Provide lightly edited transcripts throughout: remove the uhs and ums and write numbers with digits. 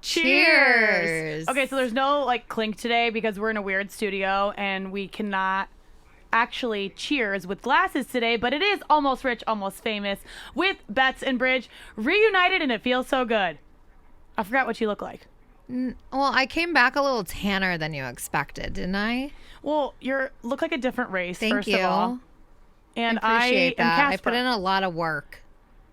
Cheers. Okay, so there's no like clink today because we're in a weird studio and we cannot actually cheers with glasses today, but it is Almost Rich, Almost Famous with Bets and Bridge reunited, and it feels so good. I forgot what you look like. Well, I came back a little tanner than you expected, didn't I? Well, you look like a different race, Thank first you. of all. And I appreciate am that. Casper. I put in a lot of work.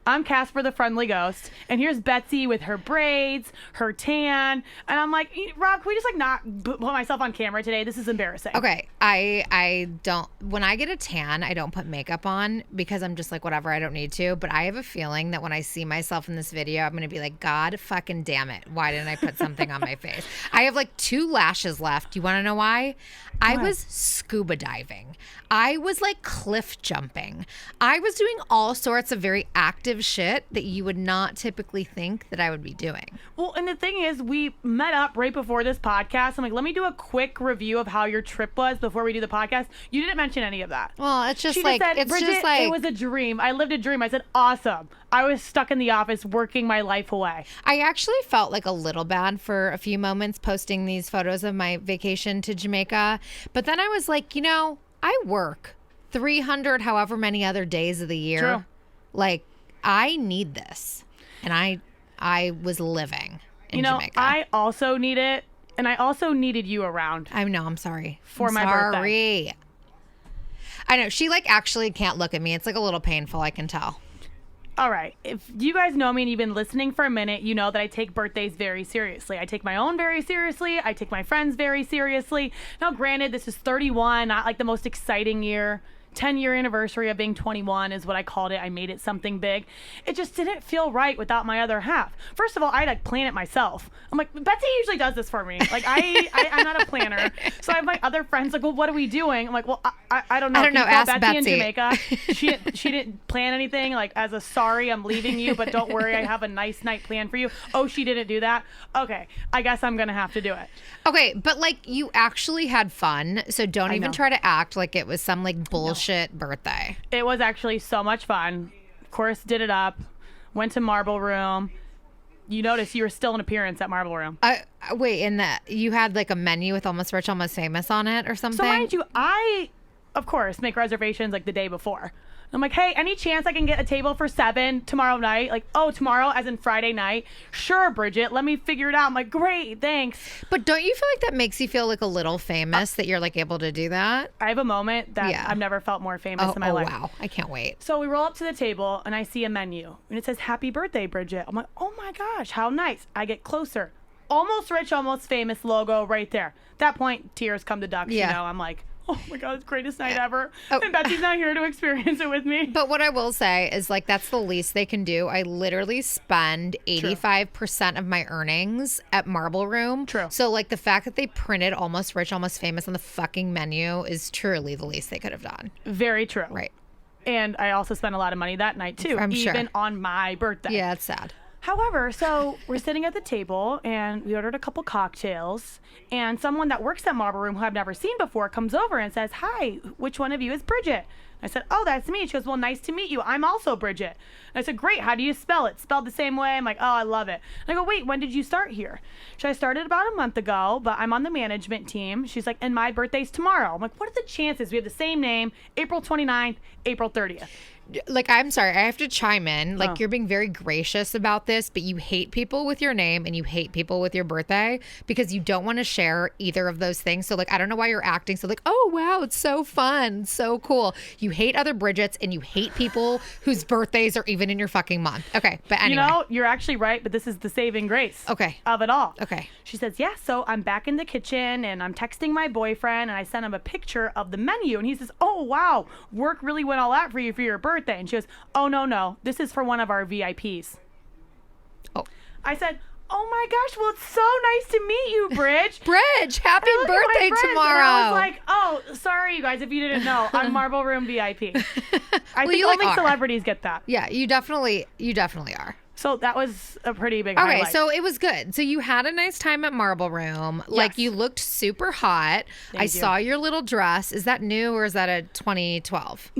I'm Casper the Friendly Ghost, and here's Betsy with her braids, her tan, and I'm like, Rob, can we just like not put myself on camera today? This is embarrassing. Okay, I don't, when I get a tan, I don't put makeup on because I'm just like, whatever, I don't need to, but I have a feeling that when I see myself in this video, I'm going to be like, God fucking damn it, why didn't I put something on my face? I have like 2 lashes left. You want to know why? I was scuba diving. I was like cliff jumping. I was doing all sorts of very active shit that you would not typically think that I would be doing. Well, and the thing is, we met up right before this podcast. I'm like, let me do a quick review of how your trip was before we do the podcast. You didn't mention any of that. Well, it's just She like, just said, it's Bridget, just like, it was a dream. I lived a dream. I said, awesome. I was stuck in the office working my life away. I actually felt like a little bad for a few moments posting these photos of my vacation to Jamaica. But then I was like, I work 300 however many other days of the year. True. Like, I need this. And I was living in Jamaica. I also need it, and I also needed you around. I'm sorry. For my birthday. I know. She like actually can't look at me. It's like a little painful, I can tell. All right. If you guys know me and you've been listening for a minute, you know that I take birthdays very seriously. I take my own very seriously. I take my friends very seriously. Now, granted, this is 31, not like the most exciting year. 10-year anniversary of being 21 is what I called it. I made it something big. It just didn't feel right without my other half. First of all, I'd like plan it myself. I'm like, Betsy usually does this for me. Like I'm not a planner. So I have my other friends like, well, what are we doing? I'm like, well, I don't know. I don't know. Ask Betsy. In Jamaica. She didn't plan anything. Like as a sorry, I'm leaving you, but don't worry, I have a nice night planned for you. Oh, she didn't do that. Okay, I guess I'm gonna have to do it. Okay, but like you actually had fun, so don't even try to act like it was some like bullshit birthday. It was actually so much fun. Of course, did it up. Went to Marble Room. You notice you were still in appearance at Marble Room. Wait, in that you had like a menu with Almost Rich, Almost Famous on it or something? So mind you, I, of course, make reservations like the day before. I'm like, hey, any chance I can get a table for 7 tomorrow night? Like, oh, tomorrow as in Friday night? Sure, Bridget, let me figure it out. I'm like, great, thanks. But don't you feel like that makes you feel like a little famous that you're like able to do that? I have a moment that I've never felt more famous in my life. Oh, wow. I can't wait. So we roll up to the table and I see a menu and it says, happy birthday, Bridget. I'm like, oh my gosh, how nice. I get closer. Almost Rich, Almost Famous logo right there. At that point, tears come to ducks, I'm like, oh my God, it's the greatest night ever. Oh. And Betsy's not here to experience it with me. But what I will say is like, that's the least they can do. I literally spend 85% of my earnings at Marble Room. True. So like the fact that they printed Almost Rich, Almost Famous on the fucking menu is truly the least they could have done. Very true. Right. And I also spent a lot of money that night too. I'm sure. Even on my birthday. Yeah, it's sad. However, so we're sitting at the table and we ordered a couple cocktails and someone that works at Marble Room who I've never seen before comes over and says, hi, which one of you is Bridget? I said, oh, that's me. She goes, well, nice to meet you. I'm also Bridget. And I said, great. How do you spell it? Spelled the same way. I'm like, oh, I love it. And I go, wait, when did you start here? I started about a month ago, but I'm on the management team. She's like, and my birthday's tomorrow. I'm like, what are the chances? We have the same name, April 29th, April 30th. Like, I'm sorry, I have to chime in. Like, you're being very gracious about this, but you hate people with your name and you hate people with your birthday because you don't want to share either of those things. So, like, I don't know why you're acting so like, oh, wow, it's so fun, so cool. You hate other Bridgets and you hate people whose birthdays are even in your fucking month. Okay, but anyway. You're actually right, but this is the saving grace of it all. Okay. She says, yeah, so I'm back in the kitchen and I'm texting my boyfriend and I sent him a picture of the menu and he says, oh, wow, work really went all out for you for your birthday. And she goes, oh, no, this is for one of our VIPs. Oh. I said, oh my gosh, well, it's so nice to meet you, Bridge. Bridge, happy birthday tomorrow. And I was like, oh, sorry, you guys, if you didn't know, I'm Marble Room VIP. I think only celebrities get that. Yeah, you definitely are. So that was a pretty big Okay, highlight. so it was good. So you had a nice time at Marble Room. Like, you looked super hot. Thank I you. saw your little dress. Is that new or is that a 2012?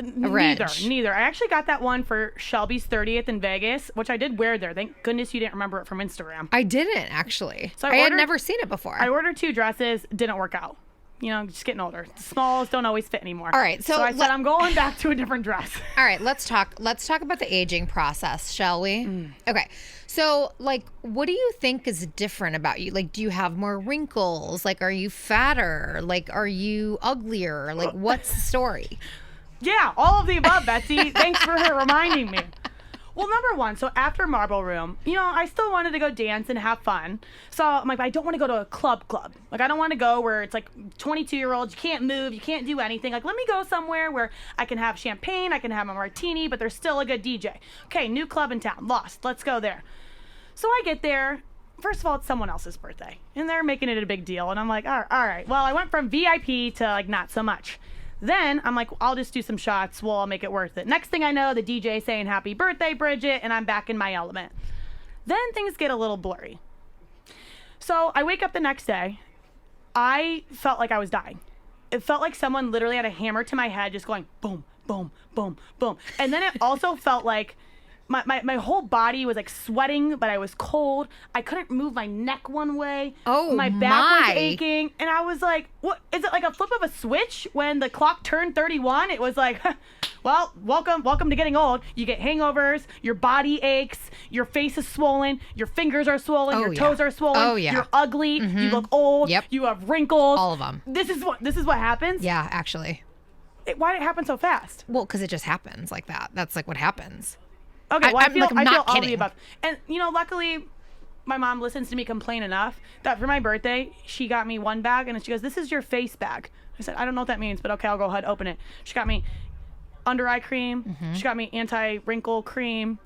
Neither. I actually got that one for Shelby's 30th in Vegas, which I did wear there. Thank goodness you didn't remember it from Instagram. I didn't, actually. So I had never seen it before. I ordered 2 dresses, didn't work out. You know, just getting older. The smalls don't always fit anymore. All right, so I said I'm going back to a different dress. All right, let's talk about the aging process, shall we? Okay. So, like, what do you think is different about you? Like, do you have more wrinkles? Like, are you fatter? Like, are you uglier? Like, what's the story? Yeah, all of the above, Betsy. Thanks for reminding me. Well, number one, so after Marble Room, you know, I still wanted to go dance and have fun. So I'm like, I don't want to go to a club. Like, I don't want to go where it's like 22-year-olds, you can't move, you can't do anything. Like, let me go somewhere where I can have champagne, I can have a martini, but there's still a good DJ. Okay, new club in town, Lost, let's go there. So I get there. First of all, it's someone else's birthday, and they're making it a big deal. And I'm like, all right. Well, I went from VIP to like not so much. Then I'm like, I'll just do some shots. Well, I'll make it worth it. Next thing I know, the DJ saying happy birthday, Bridget, and I'm back in my element. Then things get a little blurry. So I wake up the next day. I felt like I was dying. It felt like someone literally had a hammer to my head just going boom, boom, boom, boom. And then it also felt like my whole body was like sweating, but I was cold. I couldn't move my neck one way. Oh, my back was aching. And I was like, what? Is it like a flip of a switch when the clock turned 31? It was like, well, welcome to getting old. You get hangovers, your body aches, your face is swollen, your fingers are swollen, your toes are swollen. Oh, yeah. You're ugly, you look old, you have wrinkles. All of them. This is what happens? Yeah, actually. Why did it happen so fast? Well, because it just happens like that. That's like what happens. Okay, well, I feel not all kidding. the above. And, you know, luckily, my mom listens to me complain enough that for my birthday, she got me one bag, and she goes, this is your face bag. I said, I don't know what that means, but okay, I'll go ahead, open it. She got me under eye cream. She got me anti-wrinkle cream.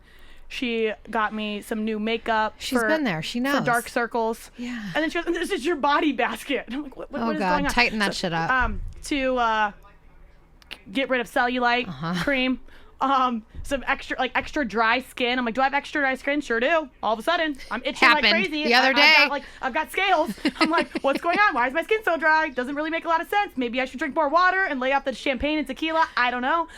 She got me some new makeup. She's been there. She knows. For dark circles. Yeah. And then she goes, and this is your body basket. And I'm like, what is going on? Tighten that shit up. To get rid of cellulite cream. Some extra dry skin. I'm like, do I have extra dry skin? Sure do. All of a sudden, I'm itching like crazy. The other day. I've got scales. I'm like, what's going on? Why is my skin so dry? Doesn't really make a lot of sense. Maybe I should drink more water and lay off the champagne and tequila. I don't know.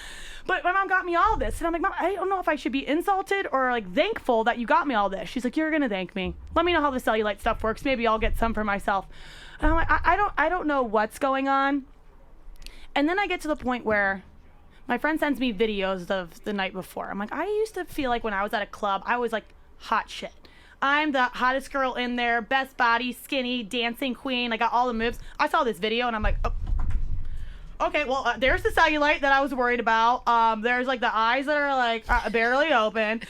But my mom got me all this. And I'm like, Mom, I don't know if I should be insulted or like thankful that you got me all this. She's like, you're going to thank me. Let me know how the cellulite stuff works. Maybe I'll get some for myself. And I'm like, I don't know what's going on. And then I get to the point where my friend sends me videos of the night before. I'm like, I used to feel like when I was at a club, I was like hot shit. I'm the hottest girl in there, best body, skinny, dancing queen. I got all the moves. I saw this video and I'm like, oh. Okay, well, there's the cellulite that I was worried about. There's like the eyes that are like barely open.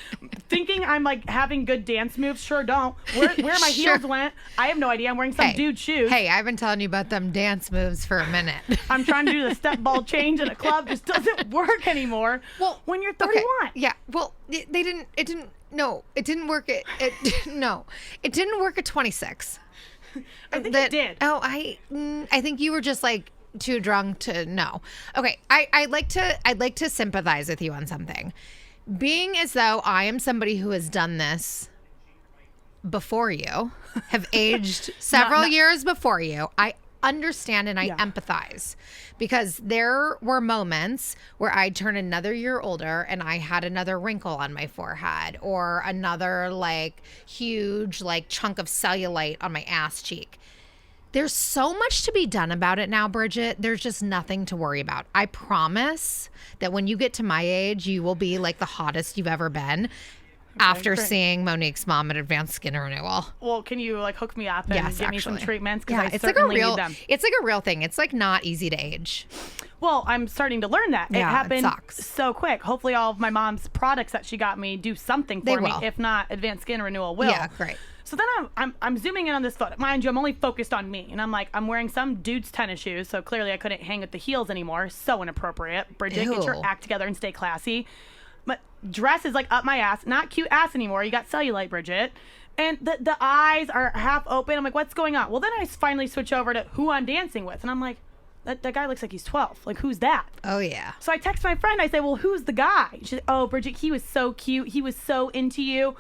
Thinking I'm like having good dance moves, sure don't. Where my heels went, I have no idea. I'm wearing some dude shoes. Hey, I've been telling you about them dance moves for a minute. I'm trying to do the step ball change in a club. Just doesn't work anymore. Well, when you're 31. Okay. Yeah. Well, it didn't work at 26. I think it did. Oh, I think you were just like too drunk to know. Okay, I'd like to sympathize with you on something. Being as though I am somebody who has done this before you, have aged several years before you, I understand and I empathize, because there were moments where I'd turn another year older and I had another wrinkle on my forehead or another like huge like chunk of cellulite on my ass cheek. There's so much to be done about it now, Bridget. There's just nothing to worry about. I promise that when you get to my age, you will be like the hottest you've ever been after seeing Monique's mom at Advanced Skin Renewal. Well, can you like hook me up and give me some treatments? Yeah, I certainly need them. It's like a real thing. It's like not easy to age. Well, I'm starting to learn that. It happened sucks. so quick. Hopefully all of my mom's products that she got me do something for me. If not, Advanced Skin Renewal will. Yeah, great. So then I'm zooming in on this photo. Mind you, I'm only focused on me. And I'm like, I'm wearing some dude's tennis shoes, so clearly I couldn't hang with the heels anymore. So inappropriate. Bridget, get your act together and stay classy. But dress is like up my ass. Not cute ass anymore. You got cellulite, Bridget. And the eyes are half open. I'm like, what's going on? Well, then I finally switch over to who I'm dancing with. And I'm like, that guy looks like he's 12. Like, who's that? Oh, yeah. So I text my friend. I say, well, who's the guy? She's like, oh, Bridget, he was so cute. He was so into you.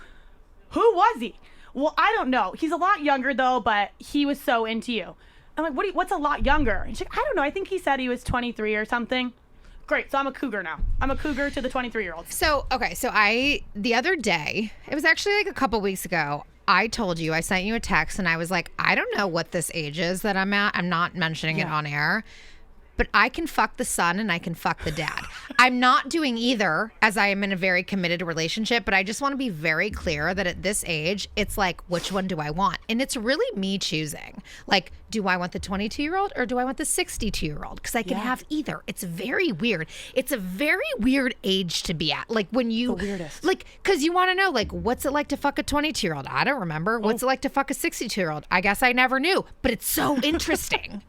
Who was he? Well, I don't know. He's a lot younger, though, but he was so into you. I'm like, what's a lot younger? And she's like, I don't know. I think he said he was 23 or something. Great. So I'm a cougar now. I'm a cougar to the 23-year-olds. So, okay. So the other day, it was actually like a couple weeks ago, I told you, I sent you a text and I was like, I don't know what this age is that I'm at. I'm not mentioning it on air. But I can fuck the son and I can fuck the dad. I'm not doing either, as I am in a very committed relationship, but I just want to be very clear that at this age, it's like, which one do I want? And it's really me choosing. Like, do I want the 22-year-old or do I want the 62-year-old? Because I can have either. It's very weird. It's a very weird age to be at. Like when you, the weirdest. Like, because you want to know, like, what's it like to fuck a 22-year-old? I don't remember. What's it like to fuck a 62-year-old? I guess I never knew, but it's so interesting.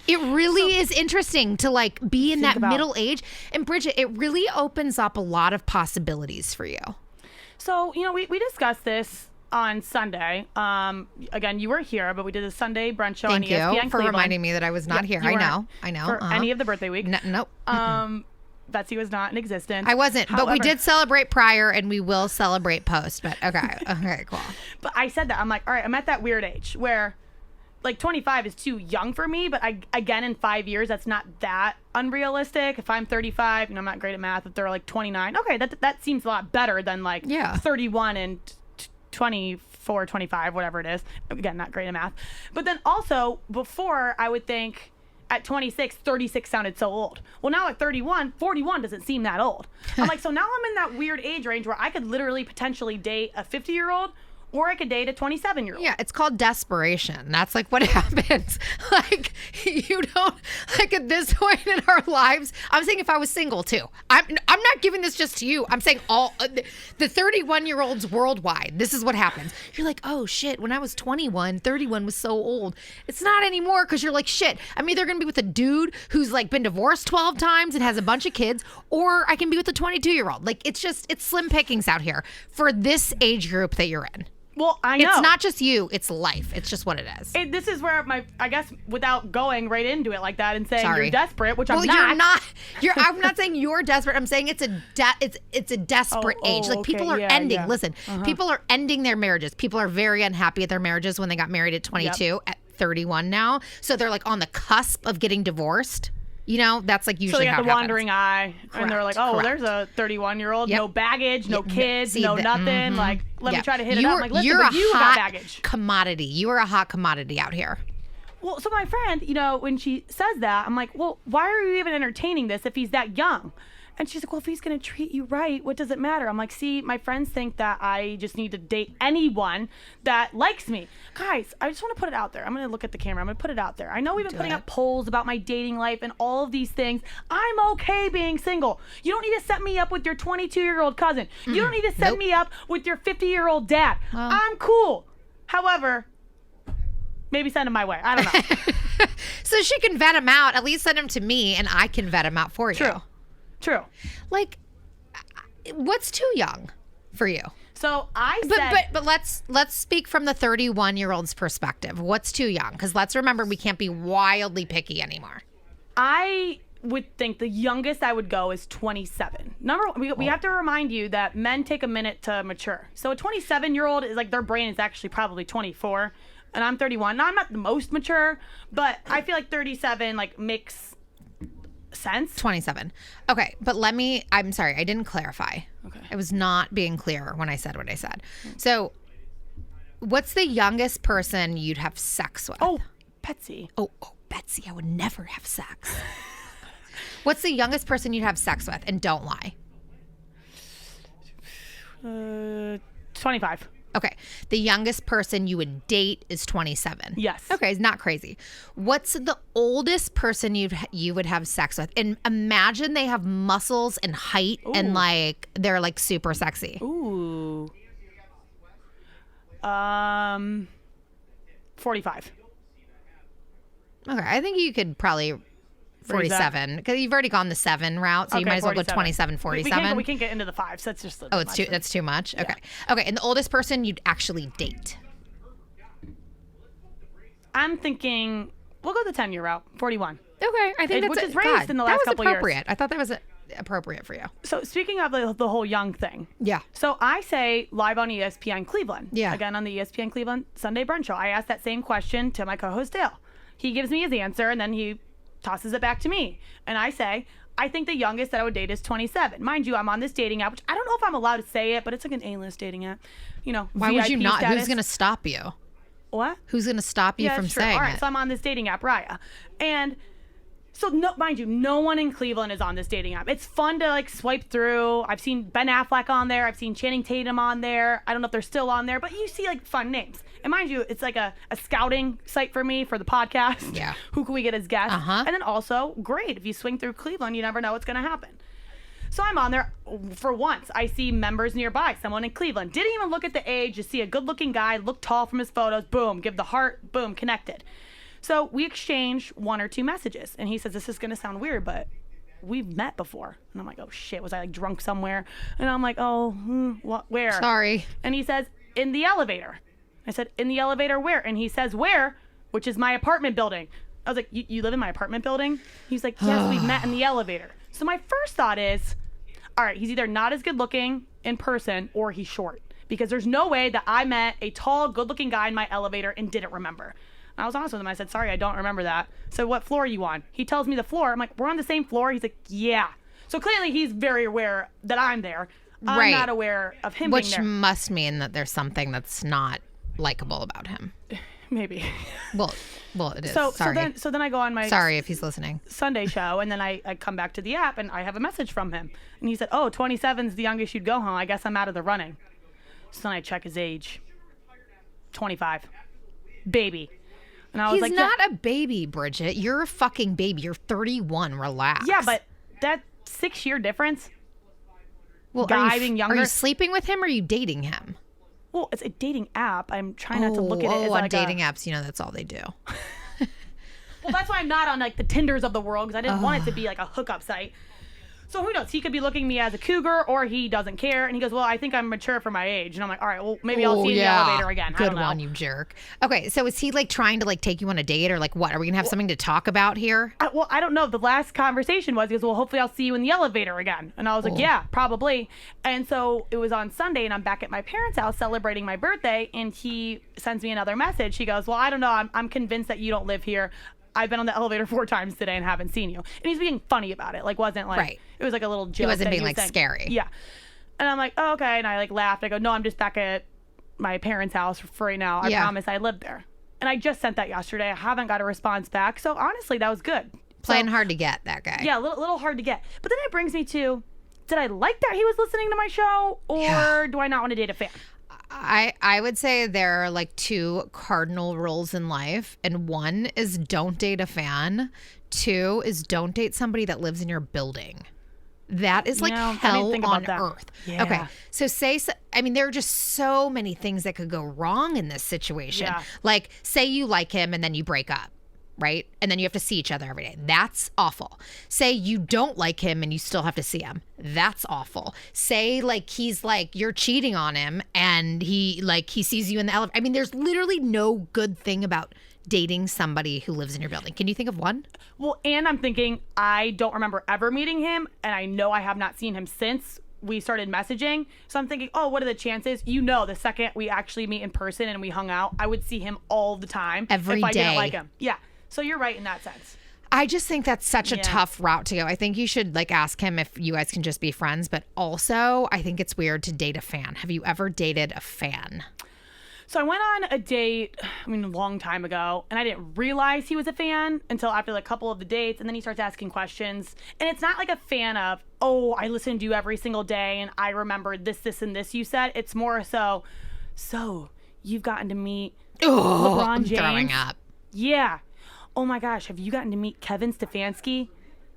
It really is interesting to like be in that middle age. And Bridget, it really opens up a lot of possibilities for you. So, you know, we discussed this on Sunday. Again, you were here, but we did a Sunday brunch show on ESPN Thank you for Cleveland. reminding me that I was not here. I know. For any of the birthday week. Nope. Betsy was not in existence. I wasn't, but we did celebrate prior and we will celebrate post. But okay, cool. But I said that. I'm like, all right, I'm at that weird age where like 25 is too young for me, but again, in 5 years, that's not that unrealistic. If I'm 35, and I'm not great at math, if they're like 29, okay, that seems a lot better than like 31 and 24, 25, whatever it is. Again, not great at math. But then also, before, I would think at 26, 36 sounded so old. Well, now at 31, 41 doesn't seem that old. I'm like, so now I'm in that weird age range where I could literally potentially date a 50-year-old or I could date a 27-year-old. Yeah, it's called desperation. That's like what happens. Like, you don't, like at this point in our lives, I'm saying if I was single too. I'm not giving this just to you. I'm saying all the 31-year-olds worldwide. This is what happens. You're like, oh shit, when I was 21, 31 was so old. It's not anymore because you're like, shit, I'm either going to be with a dude who's like been divorced 12 times and has a bunch of kids, or I can be with a 22-year-old. Like, it's slim pickings out here for this age group that you're in. Well, I know. It's not just you, it's life. It's just what it is. This is where I guess without going right into it like that and saying you're desperate, which I'm not. You're not. I'm not saying you're desperate. I'm saying it's a desperate age. Like people are ending. Yeah. Listen, people are ending their marriages. People are very unhappy at their marriages when they got married at 22, at 31 now. So they're like on the cusp of getting divorced. You know, that's like usually how it happens. So they got the wandering eye, and they're like, oh, well, there's a 31-year-old, no baggage, no kids, nothing. Like, let me try to hit it up. I'm like, listen, but you got baggage. Commodity. You are a hot commodity out here. Well, so my friend, you know, when she says that, I'm like, well, why are you even entertaining this if he's that young? And she's like, well, if he's going to treat you right, what does it matter? I'm like, see, my friends think that I just need to date anyone that likes me. Guys, I just want to put it out there. I'm going to look at the camera. I'm going to put it out there. I know we've been putting up polls about my dating life and all of these things. I'm okay being single. You don't need to set me up with your 22-year-old cousin. You don't need to set me up with your 50-year-old dad. Well, I'm cool. However, maybe send him my way. I don't know. So she can vet him out. At least send him to me and I can vet him out for you. True. Like, what's too young for you? So I said, but let's speak from the 31-year-old's perspective. What's too young? Because let's remember we can't be wildly picky anymore. I would think the youngest I would go is 27. We have to remind you that men take a minute to mature. So a 27-year-old is like their brain is actually probably 24, and I'm 31. Now I'm not the most mature, but I feel like 37 like makes sense. 27. Okay, but I'm sorry, I didn't clarify. Okay. I was not being clear when I said what I said. So what's the youngest person you'd have sex with? Oh, Betsy. Oh, Betsy, I would never have sex. What's the youngest person you'd have sex with? And don't lie. 25. Okay. The youngest person you would date is 27. Yes. Okay, it's not crazy. What's the oldest person you would have sex with? And imagine they have muscles and height and like they're like super sexy. Ooh. 45. Okay, I think you could probably 47 because you've already gone the 7 route, so you might as well go 27, 47. We can't get into the 5s. That's just that's too much. Okay. Yeah. Okay, and the oldest person you'd actually date? I'm thinking we'll go the 10-year route, 41. Okay, I think which that's is raised in the last couple That was years. appropriate. I thought that was appropriate for you. So speaking of the whole young thing. Yeah. So I say live on ESPN Cleveland. Yeah. Again, on the ESPN Cleveland Sunday Brunch Show. I asked that same question to my co-host Dale. He gives me his answer, and then he tosses it back to me. And I say, I think the youngest that I would date is 27. Mind you, I'm on this dating app, which I don't know if I'm allowed to say it, but it's like an A-list dating app. You know, Why VIP would you not? status. Who's going to stop you? What? Who's going to stop you from that's true. saying All right, it? so I'm on this dating app, Raya. And so, no, mind you, no one in Cleveland is on this dating app. It's fun to like swipe through. I've seen Ben Affleck on there. I've seen Channing Tatum on there. I don't know if they're still on there, but you see like fun names. And mind you, it's like a scouting site for me for the podcast. Yeah. Who can we get as guests? Uh-huh. And then also, great, if you swing through Cleveland, you never know what's going to happen. So I'm on there. For once, I see members nearby, someone in Cleveland. Didn't even look at the age. Just see a good-looking guy, look tall from his photos. Boom, give the heart. Boom, connected. So we exchange 1 or 2 messages. And he says, this is going to sound weird, but we've met before. And I'm like, oh, shit. Was I like drunk somewhere? And I'm like, oh, what, where? Sorry. And he says, in the elevator. I said, in the elevator where? And he says, where? Which is my apartment building. I was like, you live in my apartment building? He's like, yes, we've met in the elevator. So my first thought is, all right, he's either not as good looking in person or he's short. Because there's no way that I met a tall, good looking guy in my elevator and didn't remember. And I was honest with him. I said, sorry, I don't remember that. So what floor are you on? He tells me the floor. I'm like, we're on the same floor? He's like, yeah. So clearly he's very aware that I'm there. I'm Right. not aware of him Which being there. must mean that there's something that's not likable about him. Maybe. Well, it is. So Sorry. so then I go on my Sorry if he's listening. Sunday show, and then I come back to the app, and I have a message from him. And he said, oh, 27's the youngest you'd go home. I guess I'm out of the running. So then I check his age. 25. Baby. And I was He's like, not a baby, Bridget. You're a fucking baby. You're 31. Relax. yeah, but that 6-year difference. well, guy being younger. Are you sleeping with him or are you dating him? Well, it's a dating app. I'm trying not to look at it as on like dating apps, that's all they do. Well, that's why I'm not on like the Tinders of the world, because I didn't want it to be like a hookup site. So who knows? He could be looking at me as a cougar, or he doesn't care. And he goes, well, I think I'm mature for my age. And I'm like, all right, well, maybe I'll see you in the elevator again. I Good don't know. one, you jerk. Okay, so is he like trying to like take you on a date, or like what? Are we gonna have something to talk about here? Well, I don't know. The last conversation was, he goes, well, hopefully I'll see you in the elevator again. And I was like, yeah, probably. And so it was on Sunday, and I'm back at my parents' house celebrating my birthday, and he sends me another message. He goes, well, I don't know. I'm convinced that you don't live here. I've been on the elevator 4 times today and haven't seen you. And he's being funny about it. Like, wasn't like, Right. It was like a little joke. He wasn't that being was like saying. scary. Yeah. And I'm like, oh, okay. And I like laughed. I go, no, I'm just back at my parents' house for right now. I promise I lived there. And I just sent that yesterday. I haven't got a response back. So honestly, that was good. Playing hard to get, that guy. Yeah, a little hard to get. But then it brings me to, did I like that he was listening to my show, or do I not want to date a fan? I would say there are like 2 cardinal rules in life, and 1 is don't date a fan. 2 is don't date somebody that lives in your building. That is like hell on earth. Yeah. Okay. So there are just so many things that could go wrong in this situation. Yeah. Like, say you like him and then you break up, right? And then you have to see each other every day. That's awful. Say you don't like him and you still have to see him. That's awful. Say like he's like you're cheating on him and he sees you in the elevator. There's literally no good thing about dating somebody who lives in your building. Can you think of one? Well, and I'm thinking, I don't remember ever meeting him, and I know I have not seen him since we started messaging. So I'm thinking, oh, what are the chances? The second we actually meet in person and we hung out, I would see him all the time. Every if I day. didn't like him. Yeah. So you're right in that sense. I just think that's such a tough route to go. I think you should like ask him if you guys can just be friends, but also I think it's weird to date a fan. Have you ever dated a fan? So I went on a date, a long time ago, and I didn't realize he was a fan until after like a couple of the dates, and then he starts asking questions. And it's not like a fan of, oh, I listen to you every single day, and I remember this, and this you said. It's more so you've gotten to meet LeBron James. Throwing up. Yeah. Oh my gosh, have you gotten to meet Kevin Stefanski?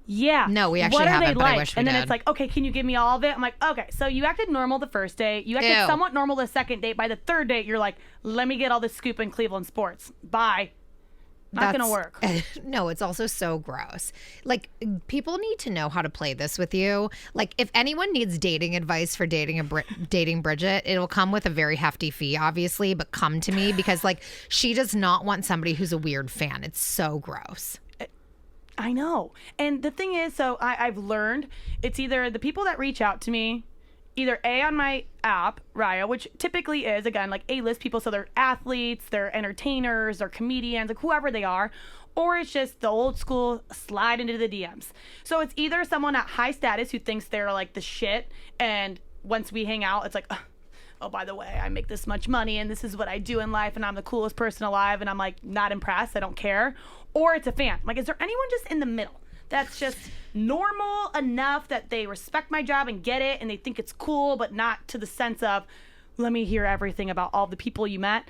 Yeah. No, we actually what are haven't, they but like? I wish we And then did. it's like, okay, can you give me all of it? I'm like, okay, so you acted normal the first date. You acted Ew. somewhat normal the second date. By the third date, you're like, let me get all this scoop in Cleveland sports. Bye. Not going to work. No, it's also so gross. Like, people need to know how to play this with you. Like, if anyone needs dating advice for dating Bridget, it'll come with a very hefty fee, obviously, but come to me because, like, she does not want somebody who's a weird fan. It's so gross. I know. And the thing is, so I've learned it's either the people that reach out to me, either A, on my app, Raya, which typically is, again, like A-list people. So they're athletes, they're entertainers, they're comedians, like whoever they are. Or it's just the old school slide into the DMs. So it's either someone at high status who thinks they're like the shit. And once we hang out, it's like, oh, by the way, I make this much money and this is what I do in life and I'm the coolest person alive and I'm like not impressed. I don't care. Or it's a fan. Like, is there anyone just in the middle that's just normal enough that they respect my job and get it and they think it's cool, but not to the sense of, let me hear everything about all the people you met?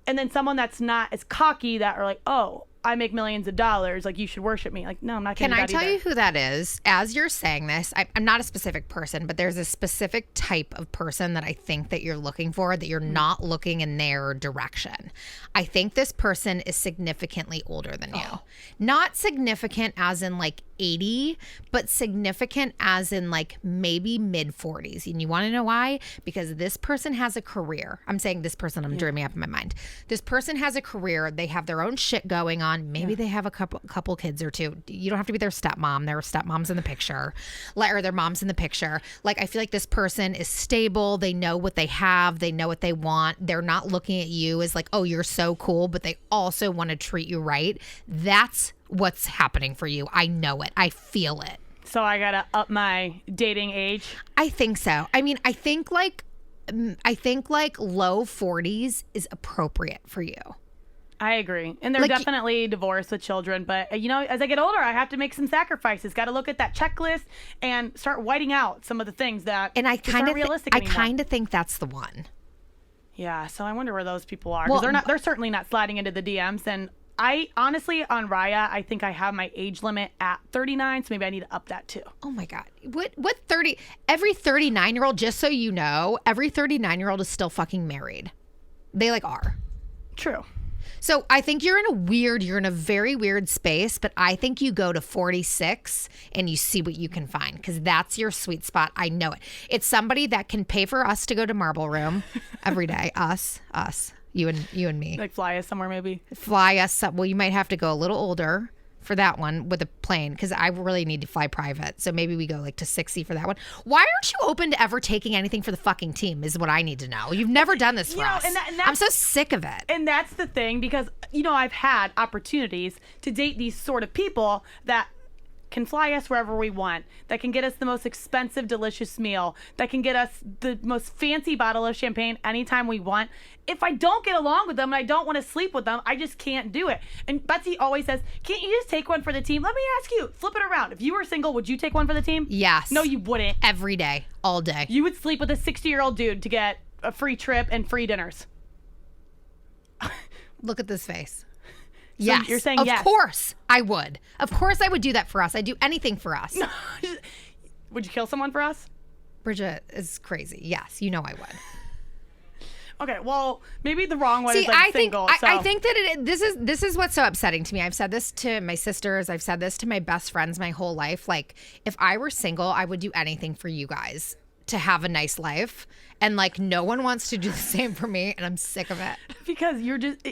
And then someone that's not as cocky that are like, oh, I make millions of dollars, like you should worship me. Like, no, I'm not. Can I tell you who that is? As you're saying this, I'm not a specific person, but there's a specific type of person that I think that you're looking for, that you're not looking in their direction. I think this person is significantly older than you. Not significant as in like 80, but significant as in like maybe mid 40s. And you want to know why? Because this person has a career. I'm saying this person, I'm dreaming up in my mind. This person has a career. They have their own shit going on. Maybe they have a couple kids or two. You don't have to be their stepmom. Their stepmom's in the picture, or their mom's in the picture. Like, I feel like this person is stable. They know what they have. They know what they want. They're not looking at you as like, oh, you're so cool, but they also want to treat you right. That's what's happening for you. I know it. I feel it. So I gotta up my dating age? I think so. I mean, I think like low 40s is appropriate for you. I agree. And they're like, definitely divorced with children. But, you know, as I get older, I have to make some sacrifices. Got to look at that checklist and start whiting out some of the things that aren't realistic anymore. I kind of think that's the one. Yeah. So I wonder where those people are. Because they're certainly not sliding into the DMs. And I honestly, on Raya, I think I have my age limit at 39. So maybe I need to up that too. Oh, my God. What 30? Every 39-year-old, just so you know, every 39-year-old is still fucking married. They like are. True. So I think you're in a very weird space, but I think you go to 46 and you see what you can find, because that's your sweet spot. I know it. It's somebody that can pay for us to go to Marble Room every day. Us, you and me. Like fly us somewhere maybe? Fly us. Well, you might have to go a little older for that one with a plane, because I really need to fly private. So maybe we go like to 60 for that one. Why aren't you open to ever taking anything for the fucking team is what I need to know. You've never done this for us. And I'm so sick of it. And that's the thing, because, you know, I've had opportunities to date these sort of people that can fly us wherever we want, that can get us the most expensive, delicious meal, that can get us the most fancy bottle of champagne anytime we want. If I don't get along with them and I don't want to sleep with them, I just can't do it. And Betsy always says, can't you just take one for the team? Let me ask you, flip it around. If you were single, would you take one for the team? Yes. No, you wouldn't. Every day, all day. You would sleep with a 60-year-old dude to get a free trip and free dinners. Look at this face. So yes. You're saying yes. Of course I would. Of course I would do that for us. I'd do anything for us. Would you kill someone for us? Bridget is crazy. Yes, you know I would. Okay, well, maybe the wrong one is like single. I think that this is what's so upsetting to me. I've said this to my sisters. I've said this to my best friends my whole life. Like, if I were single, I would do anything for you guys to have a nice life. And like, no one wants to do the same for me, and I'm sick of it. Because you're just...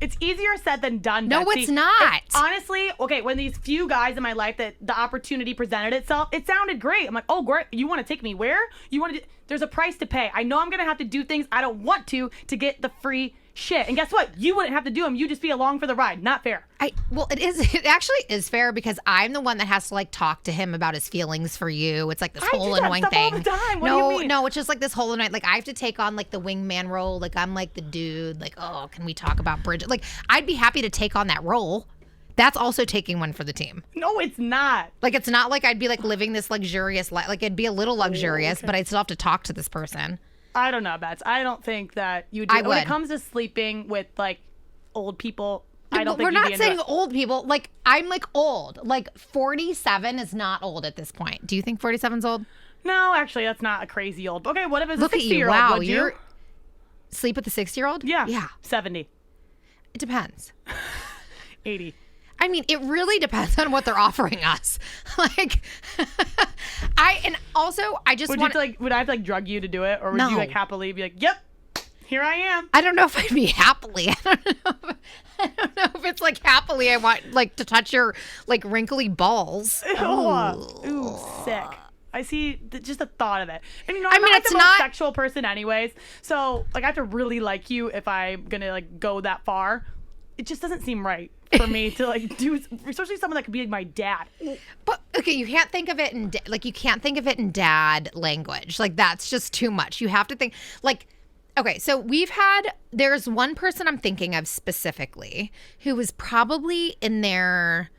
It's easier said than done, No, Betsy. it's not. Honestly, okay, when these few guys in my life that the opportunity presented itself, it sounded great. I'm like, oh, great. You want to take me where? You want to? There's a price to pay. I know I'm going to have to do things I don't want to get the free shit. And guess what? You wouldn't have to do them. You just be along for the ride. Not fair. Well, it actually is fair, because I'm the one that has to like talk to him about his feelings for you. It's like this whole annoying thing. All the time. What do you mean? No, it's just like this whole annoying. Like, I have to take on like the wingman role. Like, I'm like the dude. Like, oh, can we talk about Bridget? Like, I'd be happy to take on that role. That's also taking one for the team. No, it's not. Like, it's not like I'd be like living this luxurious life. Like, it'd be a little luxurious, but I'd still have to talk to this person. I don't know, Bets. I don't think that you would do it. When it comes to sleeping with like old people, I don't think we're not saying old people. Like, I'm like old. Like, 47 is not old at this point. Do you think 47's old? No, actually, that's not a crazy old. Okay, what if it's a 60-year-old? Wow, would you sleep with a 60-year-old? Yeah. 70. It depends. 80. I mean, it really depends on what they're offering us. Like, I just want to would I have to like drug you to do it, or would you like happily be like, yep, here I am? I don't know if I'd be happily. I don't know if it's like happily I want like to touch your like wrinkly balls. Ooh, sick. I see just the thought of it. And you know, I mean, not it's the most not sexual person anyways. So like I have to really like you if I'm gonna like go that far. It just doesn't seem right for me to like do, especially someone that could be like my dad. But okay, you can't think of it in you can't think of it in dad language. Like that's just too much. You have to think like okay, so there's one person I'm thinking of specifically who was probably in their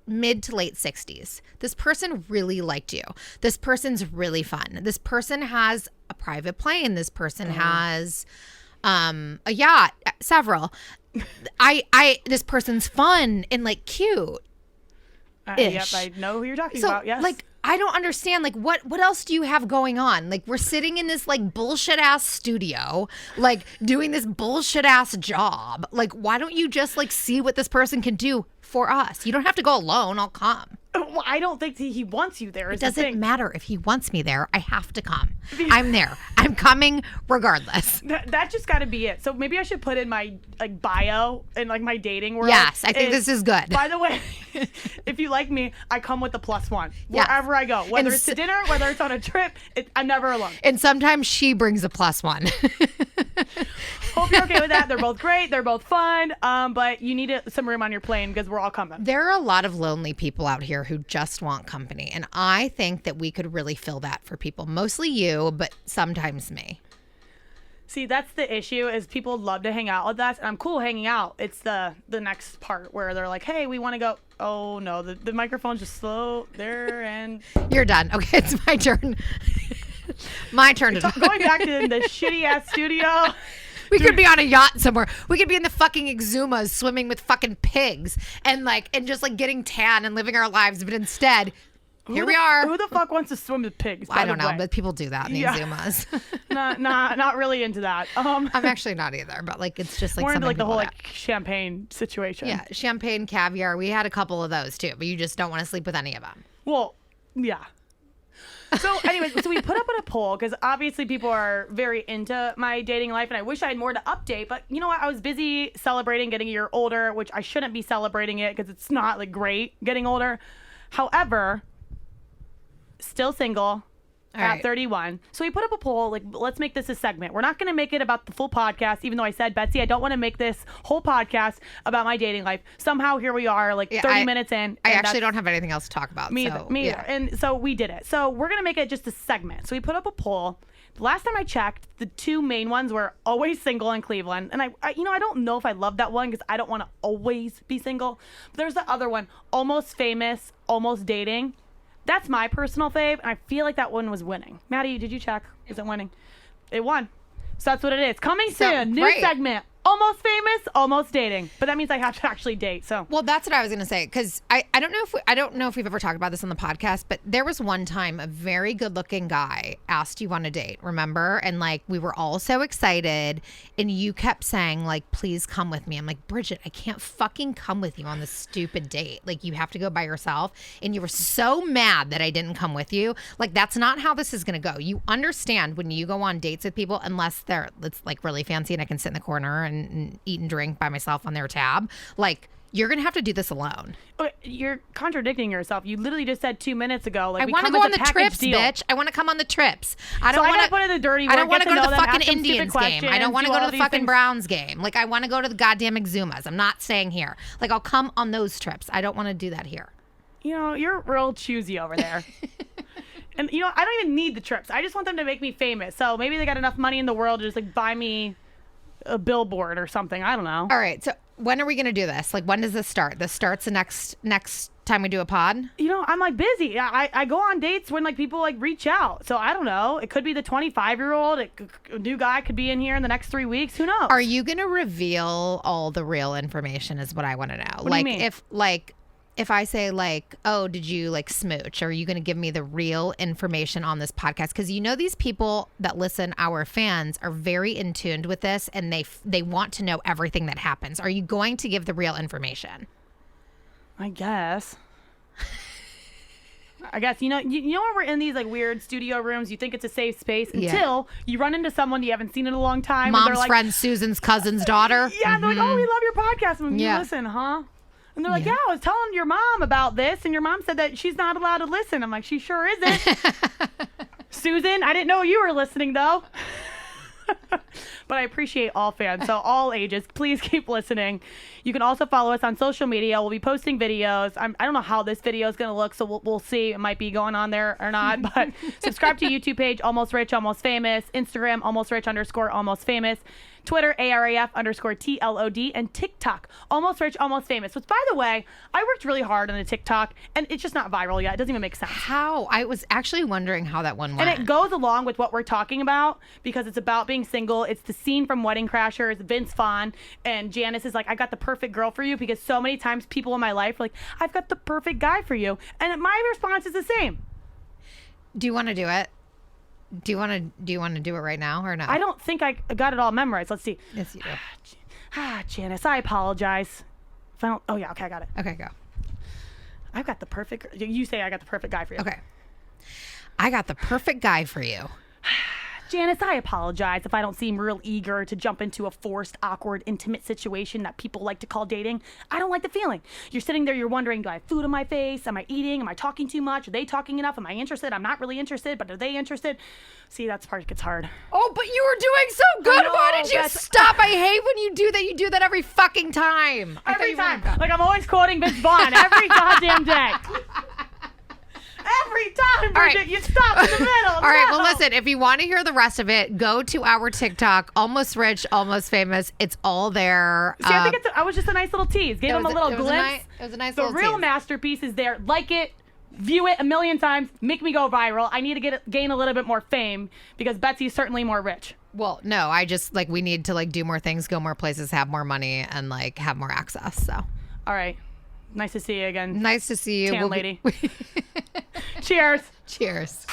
mid to late 60s. This person really liked you. This person's really fun. This person has a private plane. This person has a yacht, several. This person's fun and like cute. Yep, I know who you're talking about. Yes. Like I don't understand. Like what else do you have going on? Like we're sitting in this like bullshit ass studio, like doing this bullshit ass job. Like why don't you just like see what this person can do for us? You don't have to go alone. I'll come. Well, I don't think he wants you there. It doesn't matter if he wants me there. I have to come. I'm there. I'm coming regardless. That just got to be it. So maybe I should put in my like bio and like my dating world. Yes, I think this is good. By the way, if you like me, I come with the +1 Yes. wherever I go. Whether it's to dinner, whether it's on a trip, I'm never alone. And sometimes she brings a +1. Hope you're okay with that. They're both great. They're both fun. But you need some room on your plane because we're all coming. There are a lot of lonely people out here who just want company. And I think that we could really fill that for people. Mostly you, but sometimes me. See, that's the issue is people love to hang out with us. And I'm cool hanging out. It's the next part where they're like, hey, we want to go. Oh, no. The microphone's just slow there and... You're done. Okay, it's my turn. My turn to talk. Going back to the shitty-ass studio... We could be on a yacht somewhere. We could be in the fucking Exumas swimming with fucking pigs and just getting tan and living our lives. But instead, here we are. Who the fuck wants to swim with pigs? I don't know, but people do that in the Exumas. Not really into that. I'm actually not either, but like it's just like more into like the whole like like champagne situation. Yeah, champagne, caviar. We had a couple of those too, but you just don't want to sleep with any of them. Well, yeah. So anyways, we put up a poll because obviously people are very into my dating life and I wish I had more to update, but you know what? I was busy celebrating getting a year older, which I shouldn't be celebrating it because it's not like great getting older. However, still single at 31. So we put up a poll, like, let's make this a segment. We're not going to make it about the full podcast, even though I said, Betsy, I don't want to make this whole podcast about my dating life. Somehow here we are, like 30 minutes in. I actually don't have anything else to talk about. Me either. And so we did it. So we're going to make it just a segment. So we put up a poll. The last time I checked, the two main ones were always single in Cleveland. And I don't know if I love that one because I don't want to always be single. But there's the other one, almost famous, almost dating. That's my personal fave, and I feel like that one was winning. Maddie, did you check? Is it winning? It won. So that's what it is. Coming soon, new segment. Almost famous, almost dating. But that means I have to actually date. So well, that's what I was gonna say because I don't know if we've ever talked about this on the podcast, but there was one time a very good looking guy asked you on a date, remember? And like we were all so excited, and you kept saying like, "Please come with me." I'm like, Bridget, I can't fucking come with you on this stupid date. Like you have to go by yourself. And you were so mad that I didn't come with you. Like that's not how this is gonna go. You understand when you go on dates with people, unless it's like really fancy and I can sit in the corner and eat and drink by myself on their tab. Like you're gonna have to do this alone. You're contradicting yourself. You literally just said 2 minutes ago. Like I want to go on the trips, bitch. I want to come on the trips. I don't want to put in the dirty work. I don't want to go to the fucking them, Indians game. I don't want to go to the fucking Browns game. Like I want to go to the goddamn Exumas. I'm not staying here. Like I'll come on those trips. I don't want to do that here. You know, you're real choosy over there. And you know, I don't even need the trips. I just want them to make me famous. So maybe they got enough money in the world to just like buy me a billboard or something. I don't know. All right. So when are we going to do this? Like when does this start? This starts the next time we do a pod? You know, I'm like busy. I go on dates when like people like reach out. So I don't know. It could be the 25-year-old. A new guy could be in here in the next 3 weeks. Who knows? Are you going to reveal all the real information is what I want to know. What do you mean? If I say like, oh, did you like smooch? Are you going to give me the real information on this podcast? Because you know these people that listen, our fans, are very in tuned with this and they want to know everything that happens. Are you going to give the real information? I guess. I guess you know when we're in these like weird studio rooms, you think it's a safe space until you run into someone you haven't seen in a long time. Mom's and they're like, friend Susan's cousin's daughter. Yeah, and they're like, oh, we love your podcast. And you Yeah. listen, huh? And they're like, yeah, I was telling your mom about this, and your mom said that she's not allowed to listen. I'm like, she sure isn't. Susan, I didn't know you were listening though. But I appreciate all fans, so all ages, please keep listening. You can also follow us on social media. We'll be posting videos. I don't know how this video is going to look, so we'll see. It might be going on there or not. But subscribe to YouTube page, Almost Rich, Almost Famous. Instagram, Almost Rich _ Almost Famous. Twitter, ARAF _ TLOD. And TikTok, Almost Rich, Almost Famous. Which, by the way, I worked really hard on the TikTok, and it's just not viral yet. It doesn't even make sense. How? I was actually wondering how that one went. And it goes along with what we're talking about because it's about being single. It's the scene from Wedding Crashers, Vince Vaughn, and Janice is like, I got the perfect girl for you, because so many times people in my life are like, I've got the perfect guy for you. And my response is the same. Do you want to do it? Do you want to do it right now or no? I don't think I got it all memorized. Let's see. Yes, you do. Janice, I apologize. If I don't, oh yeah, okay, I got it. Okay, go. I've got the perfect, you say I got the perfect guy for you. Okay. I got the perfect guy for you. Janice, I apologize if I don't seem real eager to jump into a forced, awkward, intimate situation that people like to call dating. I don't like the feeling. You're sitting there, you're wondering, do I have food on my face? Am I eating? Am I talking too much? Are they talking enough? Am I interested? I'm not really interested, but are they interested? See, that's the part that gets hard. Oh, but you were doing so good. No, Why did you that's- stop? I hate when you do that. You do that every fucking time. I thought Every you were time. done. Like, I'm always quoting Vince Vaughn every goddamn day. Every time, All right. Bridget, you stop in the middle. All right, well, No. listen, if you want to hear the rest of it, go to our TikTok, Almost Rich, Almost Famous. It's all there. See, I think I was just a nice little tease. Gave him a little glimpse. It was a nice The little real tease. masterpiece is there. Like it, view it a million times, make me go viral. I need to gain a little bit more fame because Betsy's certainly more rich. Well, no, I just, like, we need to, like, do more things, go more places, have more money, and, like, have more access, so. All right. Nice to see you again. Nice to see you. Tan lady. Cheers. Cheers.